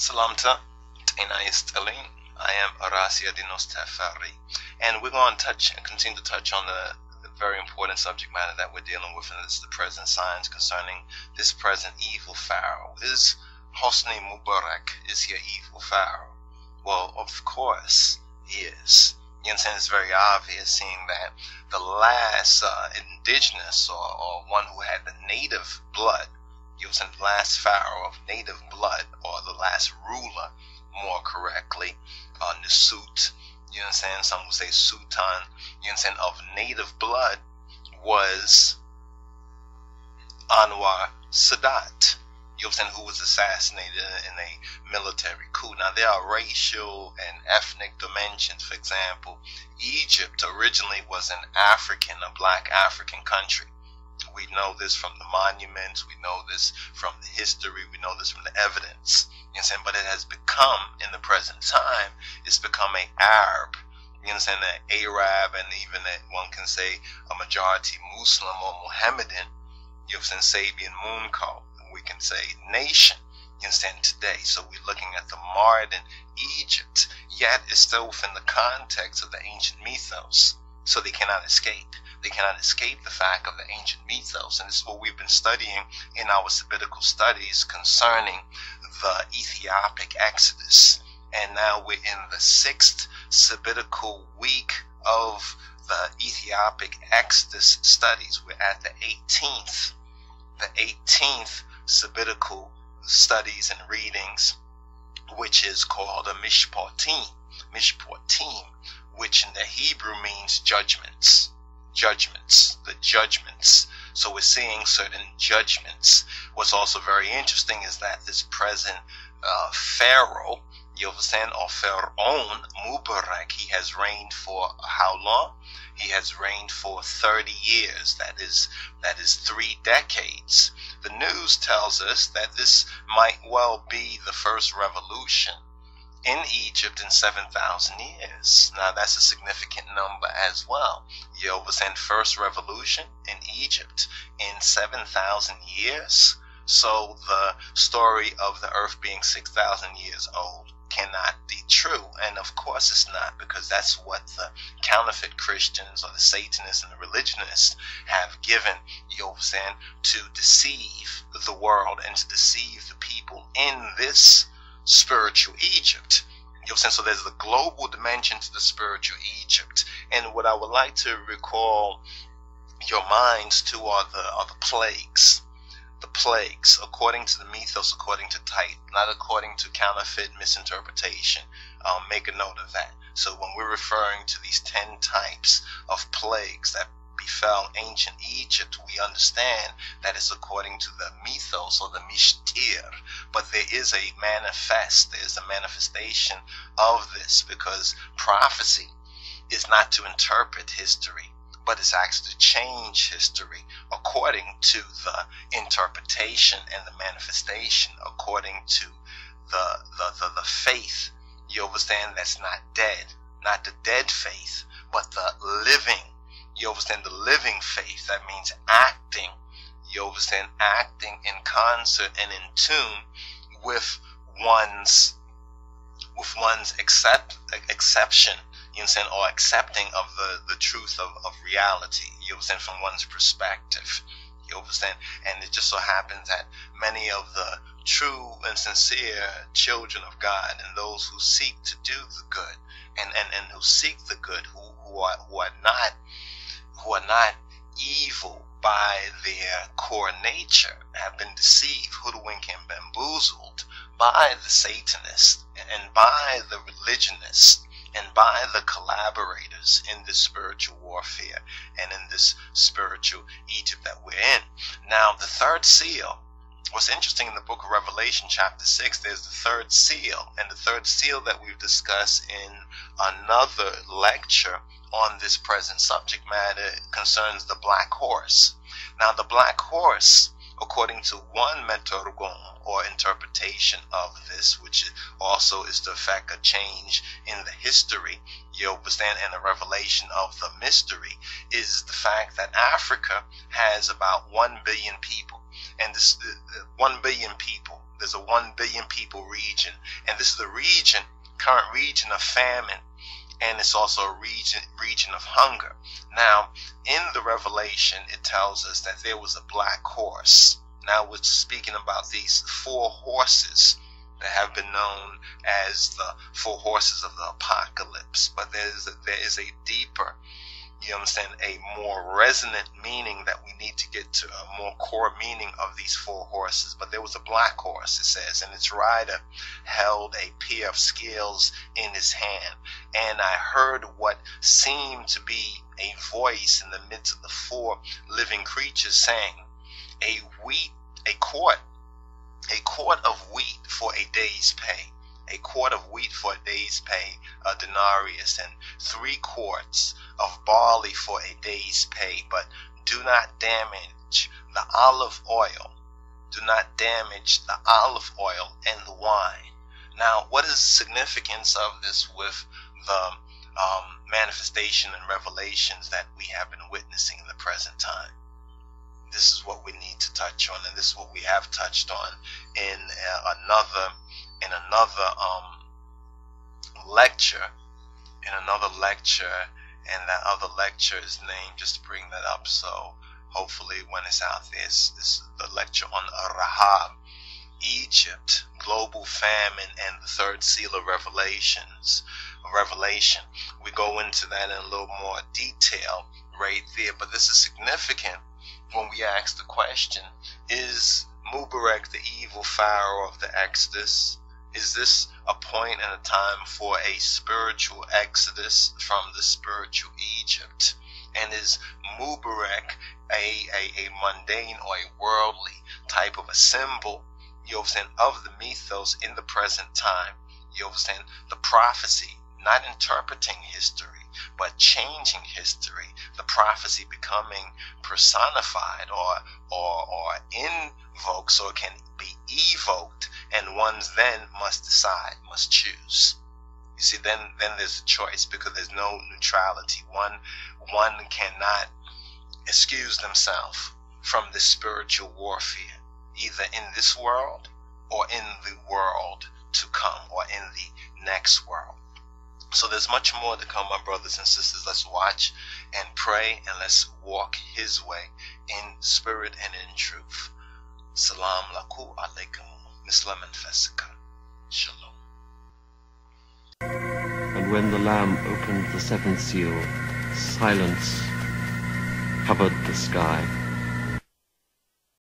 Salamta, Teinayistali. I am Rasiadonis Tafari, and we're going to continue to touch on the very important subject matter that we're dealing with, and this is the present science concerning this present evil pharaoh. Is Hosni Mubarak, is he an evil pharaoh? Well, of course he is. You understand, it's very obvious, seeing that the last indigenous or one who had the native blood, you understand, the last pharaoh of native blood, or the last ruler, more correctly, Nisut, you understand, some would say Sultan, you understand, of native blood, was Anwar Sadat, you understand, who was assassinated in a military coup. Now, there are racial and ethnic dimensions. For example, Egypt originally was an African, a black African country. We know this from the monuments, we know this from the history, we know this from the evidence. You understand? But it has become, in the present time, it's become an Arab, you understand, an Arab, and even one can say a majority Muslim or Mohammedan, you understand, Sabian Moonco, we can say nation, you understand, today. So we're looking at the modern Egypt, yet it's still within the context of the ancient mythos. So they cannot escape. They cannot escape the fact of the ancient mythos. And this is what we've been studying in our sabbatical studies concerning the Ethiopic Exodus. And now we're in the 6th sabbatical week of the Ethiopic Exodus studies. We're at the 18th sabbatical studies and readings, which is called a Mishpatim, which in the Hebrew means judgments, the judgments. So we're seeing certain judgments. What's also very interesting is that this present pharaoh, you understand, or pharaoh Mubarak, he has reigned for how long? He has reigned for 30 years. That is 3 decades. The news tells us that this might well be the first revolution in Egypt in 7,000 years. Now that's a significant number as well. You understand, first revolution in Egypt in 7,000 years. So the story of the earth being 6,000 years old cannot be true, and of course it's not, because that's what the counterfeit Christians or the Satanists and the religionists have given, you understand, to deceive the world and to deceive the people in this spiritual Egypt. You understand? So there's the global dimension to the spiritual Egypt, and what I would like to recall your minds to are the plagues. The plagues, according to the mythos, according to type, not according to counterfeit misinterpretation. Make a note of that. So when we're referring to these 10 types of plagues that befell ancient Egypt, we understand that it's according to the mythos or the mishtir. But there is there's a manifestation of this, because prophecy is not to interpret history, but it's actually to change history according to the interpretation and the manifestation, according to the faith, you understand, that's not dead, not the dead faith, but the living, you understand, the living faith. That means acting, you understand, acting in concert and in tune with one's exception, you understand, or accepting of the truth of reality, you understand, from one's perspective, you understand. And it just so happens that many of the true and sincere children of God, and those who seek to do the good, and who seek the good, who are not evil by their core nature, have been deceived, hoodwinked, and bamboozled by the Satanists and by the religionists and by the collaborators in this spiritual warfare and in this spiritual Egypt that we're in. Now, the third seal, what's interesting in the book of Revelation chapter 6, there's the third seal, and the third seal that we've discussed in another lecture on this present subject matter concerns the black horse. Now, the black horse, according to one metorgon or interpretation of this, which also is to affect a change in the history, you understand, and the revelation of the mystery, is the fact that Africa has about 1 billion people. and this 1 billion people. There's a 1 billion people region, and this is the region, current region of famine, and it's also a region of hunger. Now, in the Revelation, it tells us that there was a black horse. Now we're speaking about these 4 horses that have been known as the 4 horses of the apocalypse, but there is a deeper, you understand, a more resonant meaning that we need to get to, a more core meaning of these 4 horses. But there was a black horse, it says, and its rider held a pair of scales in his hand. And I heard what seemed to be a voice in the midst of the 4 living creatures saying, a quart of wheat for a day's pay. A quart of wheat for a day's pay, a denarius, and 3 quarts of barley for a day's pay. But do not damage the olive oil. Do not damage the olive oil and the wine. Now, what is the significance of this with the manifestation and revelations that we have been witnessing in the present time? This is what we need to touch on, and this is what we have touched on in another lecture, and that other lecture is named, just to bring that up, so hopefully when it's out there, this the lecture on Rahab, Egypt, global famine, and the 3rd seal of Revelation. We go into that in a little more detail right there, but this is significant when we ask the question, is Mubarak the evil pharaoh of the Exodus? Is this a point and a time for a spiritual exodus from the spiritual Egypt? And is Mubarak a mundane or a worldly type of a symbol, you understand, of the mythos in the present time? You understand, the prophecy, not interpreting history, but changing history, the prophecy becoming personified or invoked so it can be evoked, and ones then must decide, must choose. You see, then there's a choice, because there's no neutrality. One cannot excuse themselves from this spiritual warfare, either in this world or in the world to come, or in the next world. So there's much more to come, my brothers and sisters. Let's watch and pray, and let's walk his way in spirit and in truth. Salam laku alaikum. Mislam and Fesika. Shalom. And when the Lamb opened the 7th seal, silence covered the sky.